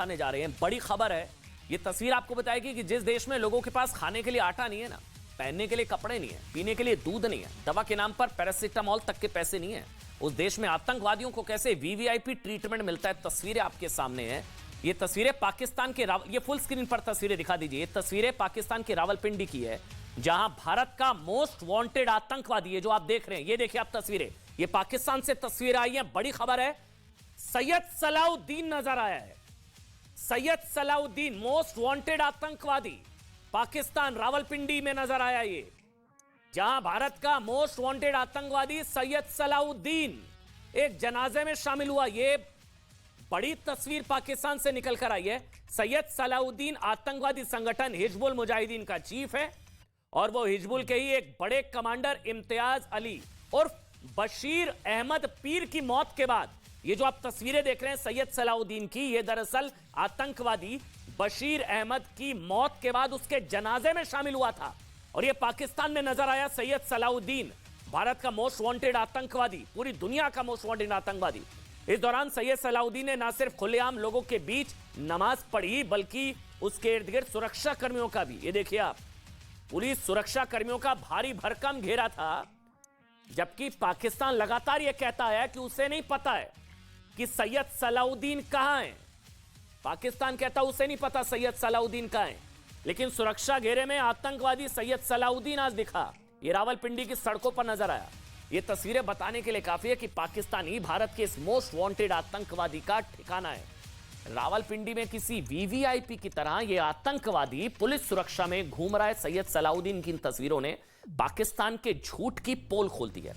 आने जा रहे हैं। बड़ी खबर है। ये तस्वीर आपको बताएगी कि जिस देश में लोगों के पास खाने के लिए आटा नहीं है ना, पहनने के लिए कपड़े नहीं है, पीने के लिए दूध नहीं है, दवा के नाम पर पैरासिटामोल तक के पैसे नहीं है, उस देश में आतंकवादियों को कैसे वीवीआईपी ट्रीटमेंट मिलता है। तस्वीरें आपके सामने हैं। ये तस्वीरें पाकिस्तान के ये फुल स्क्रीन पर तस्वीरें दिखा दीजिए। ये तस्वीरें पाकिस्तान के रावलपिंडी की है, जहां भारत का मोस्ट वांटेड आतंकवादी है जो आप देख रहे हैं। ये देखिए आप तस्वीरें, ये पाकिस्तान से तस्वीर आई है। बड़ी खबर है, सैयद सलाउद्दीन नजर आया है। सैयद सलाउद्दीन मोस्ट वांटेड आतंकवादी पाकिस्तान रावलपिंडी में नजर आया। ये जहां भारत का मोस्ट वांटेड आतंकवादी सैयद सलाउद्दीन एक जनाजे में शामिल हुआ। ये बड़ी तस्वीर पाकिस्तान से निकलकर आई है। सैयद सलाउद्दीन आतंकवादी संगठन हिजबुल मुजाहिदीन का चीफ है और वो हिजबुल के ही एक बड़े कमांडर इम्तियाज अली और बशीर अहमद पीर की मौत के बाद ये जो आप तस्वीरें देख रहे हैं सैयद सलाउद्दीन की, ये दरअसल आतंकवादी बशीर अहमद की मौत के बाद उसके जनाजे में शामिल हुआ था और ये पाकिस्तान में नजर आया। सैयद सलाउद्दीन भारत का मोस्ट वांटेड आतंकवादी, पूरी दुनिया का मोस्ट वांटेड आतंकवादी। इस दौरान सैयद सलाउद्दीन ने न सिर्फ खुलेआम लोगों के बीच नमाज पढ़ी बल्कि उसके इर्द गिर्द सुरक्षा कर्मियों का भी, ये देखिए आप, पुलिस सुरक्षा कर्मियों का भारी भरकम घेरा था। जबकि पाकिस्तान लगातार यह कहता है कि उसे नहीं पता है कि सैयद सलाउद्दीन कहां है। पाकिस्तान कहता उसे नहीं पता सैयद सलाउद्दीन कहां है, लेकिन सुरक्षा घेरे में आतंकवादी सैयद सलाउद्दीन आज दिखा। ये रावलपिंडी की सड़कों पर नजर आया। ये तस्वीरें बताने के लिए काफी है कि पाकिस्तान ही भारत के इस मोस्ट वांटेड आतंकवादी का ठिकाना है। रावलपिंडी में किसी वीवीआईपी की तरह यह आतंकवादी पुलिस सुरक्षा में घूम रहा है। सैयद सलाउद्दीन की इन तस्वीरों ने पाकिस्तान के झूठ की पोल खोल दी है।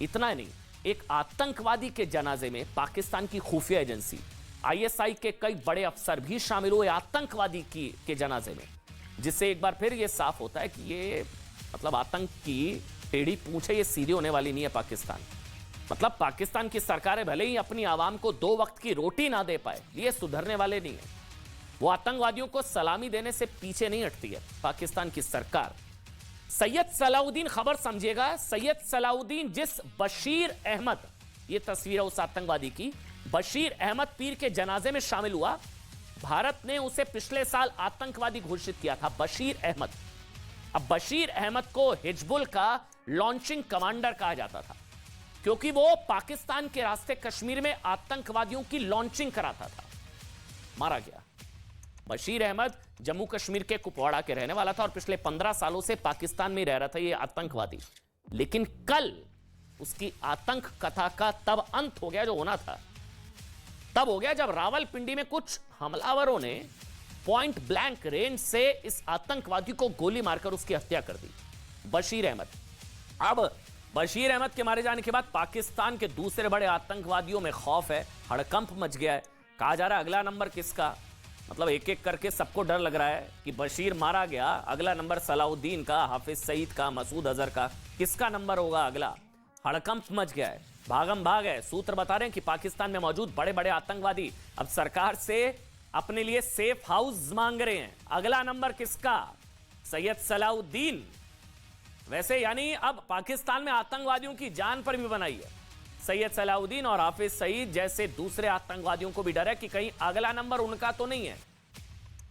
इतना नहीं, एक आतंकवादी के जनाजे में पाकिस्तान की खुफिया एजेंसी आईएसआई के कई बड़े अफसर भी शामिल हुए आतंकवादी के जनाजे में, जिससे एक बार फिर यह साफ होता है कि ये मतलब आतंक की टेढ़ी पूंछे ये सीधी होने वाली नहीं है पाकिस्तान। मतलब पाकिस्तान की सरकारें भले ही अपनी आवाम को 2 वक्त की रोटी ना दे पाए, ये सुधरने वाले नहीं है। वो आतंकवादियों को सलामी देने से पीछे नहीं हटती है पाकिस्तान की सरकार। सैयद सलाउद्दीन खबर समझिएगा, सैयद सलाउद्दीन जिस बशीर अहमद, ये तस्वीर है उस आतंकवादी की, बशीर अहमद पीर के जनाजे में शामिल हुआ। भारत ने उसे पिछले साल आतंकवादी घोषित किया था, बशीर अहमद। अब बशीर अहमद को हिजबुल का लॉन्चिंग कमांडर कहा जाता था क्योंकि वो पाकिस्तान के रास्ते कश्मीर में आतंकवादियों की लॉन्चिंग कराता था। मारा गया। बशीर अहमद जम्मू कश्मीर के कुपवाड़ा के रहने वाला था और पिछले 15 सालों से पाकिस्तान में रह रहा था ये आतंकवादी। लेकिन कल उसकी आतंक कथा का तब अंत हो गया जो होना था। तब हो गया जब रावलपिंडी में कुछ हमलावरों ने पॉइंट ब्लैंक रेंज से इस आतंकवादी को गोली मारकर उसकी हत्या कर दी, बशीर अहमद। अब बशीर अहमद के मारे जाने के बाद पाकिस्तान के दूसरे बड़े आतंकवादियों में खौफ है, हड़कंप मच गया है। कहा जा रहा है अगला नंबर किसका, मतलब एक एक करके सबको डर लग रहा है कि बशीर मारा गया, अगला नंबर सलाउद्दीन का, हाफिज सईद का, मसूद अजहर का, किसका नंबर होगा अगला। हड़कंप मच गया है, भागम भाग है। सूत्र बता रहे हैं कि पाकिस्तान में मौजूद बड़े बड़े आतंकवादी अब सरकार से अपने लिए सेफ हाउस मांग रहे हैं। अगला नंबर किसका, सैयद सलाउद्दीन। वैसे यानी अब पाकिस्तान में आतंकवादियों की जान पर भी बनाई है। सैयद सलाउद्दीन और हाफिज सईद जैसे दूसरे आतंकवादियों को भी डर है कि कहीं अगला नंबर उनका तो नहीं है।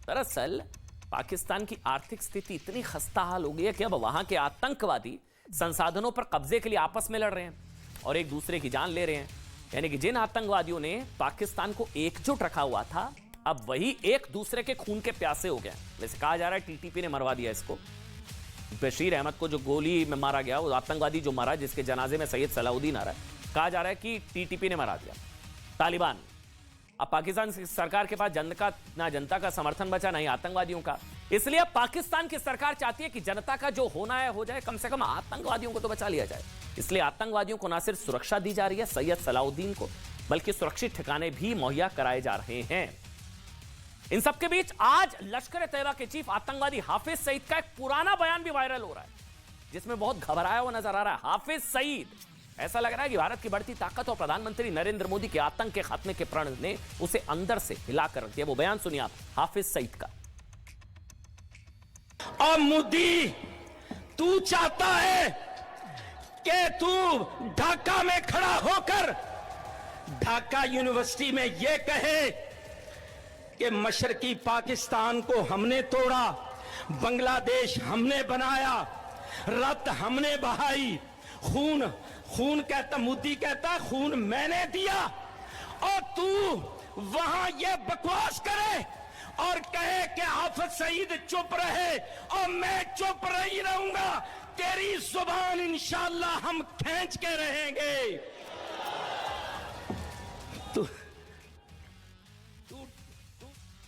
दरअसल पाकिस्तान की आर्थिक स्थिति इतनी खस्ता हाल हो गई है कि अब वहां के आतंकवादी संसाधनों पर कब्जे के लिए आपस में लड़ रहे हैं और एक दूसरे की जान ले रहे हैं। यानी कि जिन आतंकवादियों ने पाकिस्तान को एकजुट रखा हुआ था, अब वही एक दूसरे के खून के प्यासे हो गए। वैसे कहा जा रहा है टीटीपी ने मरवा दिया इसको। बशीर अहमद को जो गोली में मारा गया, वो आतंकवादी जो मारा, जिसके जनाजे में सैयद सलाउद्दीन आ रहा है, कहा जा रहा है कि टीटीपी ने मरा दिया, तालिबान। अब पाकिस्तान सरकार के पास ना जनता का समर्थन बचा, ना ही आतंकवादियों का। इसलिए अब पाकिस्तान की सरकार चाहती है कि जनता का जो होना है हो जाए, कम से कम आतंकवादियों को तो बचा लिया जाए। इसलिए आतंकवादियों को ना सिर्फ सुरक्षा दी जा रही है सैयद सलाउद्दीन को, बल्कि सुरक्षित ठिकाने भी मुहैया कराए जा रहे हैं। इन सबके बीच आज लश्कर तैयबा के चीफ आतंकवादी हाफिज सईद का एक पुराना बयान भी वायरल हो रहा है, जिसमें बहुत घबराया हुआ नजर आ रहा है हाफिज सईद। ऐसा लग रहा है कि भारत की बढ़ती ताकत और प्रधानमंत्री नरेंद्र मोदी के आतंक के खात्मे के प्रण ने उसे अंदर से हिलाकर रख दिया। वो बयान सुनिए आप हाफिज सईद का। और मोदी, तू चाहता है कि तू ढाका में खड़ा होकर ढाका यूनिवर्सिटी में यह कहे कि मशरकी पाकिस्तान को हमने तोड़ा, बांग्लादेश हमने बनाया, रक्त हमने बहाई, खून कहता, मोदी कहता खून मैंने दिया, और तू वहां ये बकवास करे और कहे कि हाफिज सईद चुप रहे और मैं चुप नहीं रहूंगा। तेरी जुबान इंशाअल्लाह हम खींच के रहेंगे।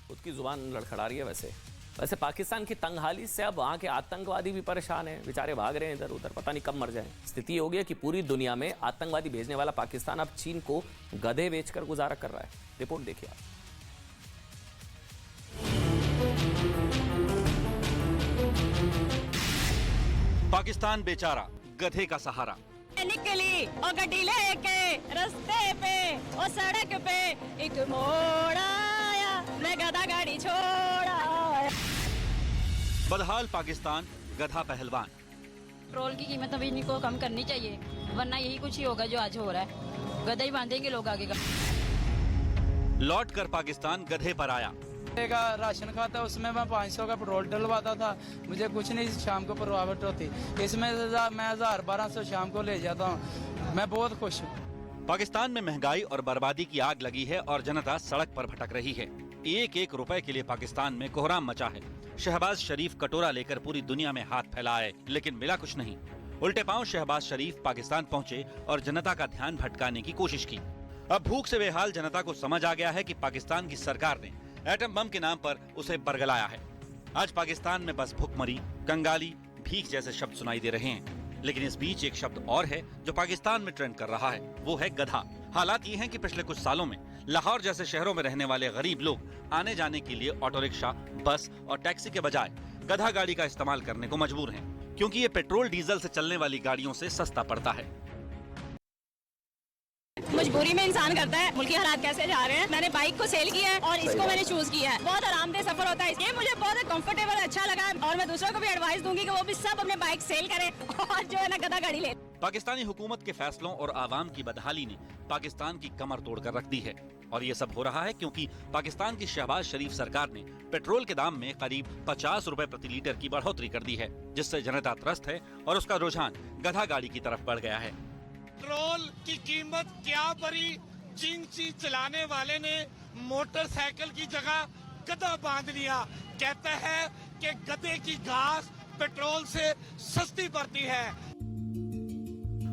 खुद की जुबान लड़खड़ा रही है। वैसे पाकिस्तान की तंगहाली से अब वहां के आतंकवादी भी परेशान हैं, बेचारे भाग रहे हैं इधर उधर, पता नहीं कब मर जाएं। स्थिति हो गई है कि पूरी दुनिया में आतंकवादी भेजने वाला पाकिस्तान अब चीन को गधे बेचकर गुजारा कर रहा है। रिपोर्ट देखिए आप। पाकिस्तान बेचारा गधे का सहारा। निकली और गड्डी लेके रास्ते पे और सड़क पे एक मोड़ आया, मैं गधा गाड़ी छोड़ा। बदहाल पाकिस्तान, गधा पहलवान। पेट्रोल की कीमत अभी इनको कम करनी चाहिए, वरना यही कुछ ही होगा जो आज हो रहा है। गधा ही बांधेंगे लोग आगे का। लौट कर पाकिस्तान गधे पर आया। का राशन खाता, उसमें मैं 500 का पेट्रोल डलवाता था, मुझे कुछ नहीं शाम को प्रभावित होती। इसमें मैं 1000-1200 शाम को ले जाता हूँ, मैं बहुत खुश हूँ। पाकिस्तान में महंगाई और बर्बादी की आग लगी है और जनता सड़क पर भटक रही है। एक एक रुपए के लिए पाकिस्तान में कोहराम मचा है। शहबाज शरीफ कटोरा लेकर पूरी दुनिया में हाथ फैलाए, लेकिन मिला कुछ नहीं। उल्टे पांव शहबाज शरीफ पाकिस्तान पहुंचे और जनता का ध्यान भटकाने की कोशिश की। अब भूख से बेहाल जनता को समझ आ गया है कि पाकिस्तान की सरकार ने एटम बम के नाम पर उसे बरगलाया है। आज पाकिस्तान में बस भुखमरी, कंगाली, भीख जैसे शब्द सुनाई दे रहे हैं, लेकिन इस बीच एक शब्द और है जो पाकिस्तान में ट्रेंड कर रहा है, वो है गधा। हालात ये हैं कि पिछले कुछ सालों में लाहौर जैसे शहरों में रहने वाले गरीब लोग आने जाने के लिए ऑटो रिक्शा, बस और टैक्सी के बजाय गधा गाड़ी का इस्तेमाल करने को मजबूर हैं, क्योंकि ये पेट्रोल डीजल से चलने वाली गाड़ियों से सस्ता पड़ता है। मजबूरी में इंसान करता है। मुल्की हालात कैसे जा रहे हैं, मैंने बाइक को सेल किया है और इसको मैंने चूज किया है। बहुत आरामदेह सफर होता है, ये मुझे बहुत कंफर्टेबल अच्छा लगा और मैं दूसरों को भी एडवाइस दूंगी कि वो भी सब अपने बाइक सेल करें और जो है ना गधा गाड़ी ले। पाकिस्तानी हुकूमत के फैसलों और आवाम की बदहाली ने पाकिस्तान की कमर तोड़कर रख दी है, और ये सब हो रहा है क्योंकि पाकिस्तान की शहबाज शरीफ सरकार ने पेट्रोल के दाम में करीब 50 रुपए प्रति लीटर की बढ़ोतरी कर दी है, जिससे जनता त्रस्त है और उसका रुझान गधा गाड़ी की तरफ बढ़ गया है। पेट्रोल की कीमत क्या बढ़ी, जिंसी चलाने वाले ने मोटरसाइकिल की जगह गधा बांध लिया। कहता है कि गधे की घास पेट्रोल से सस्ती पड़ती है।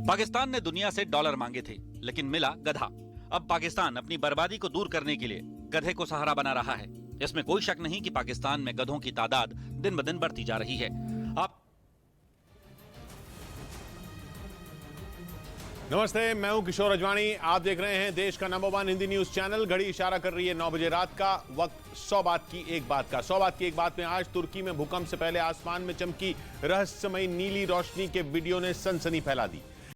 पाकिस्तान ने दुनिया से डॉलर मांगे थे, लेकिन मिला गधा। अब पाकिस्तान अपनी बर्बादी को दूर करने के लिए गधे को सहारा बना रहा है। इसमें कोई शक नहीं कि पाकिस्तान में गधों की तादाद दिन ब दिन बढ़ती जा रही है। आप नमस्ते, मैं हूं किशोर अजवाणी। आप देख रहे हैं देश का नंबर 1 हिंदी न्यूज चैनल। घड़ी इशारा कर रही है 9 बजे रात का। वक्त 100 बात की एक बात का। 100 बात की एक बात में आज तुर्की में भूकंप से पहले आसमान में चमकी रहस्यमयी नीली रोशनी के वीडियो ने सनसनी फैला दी।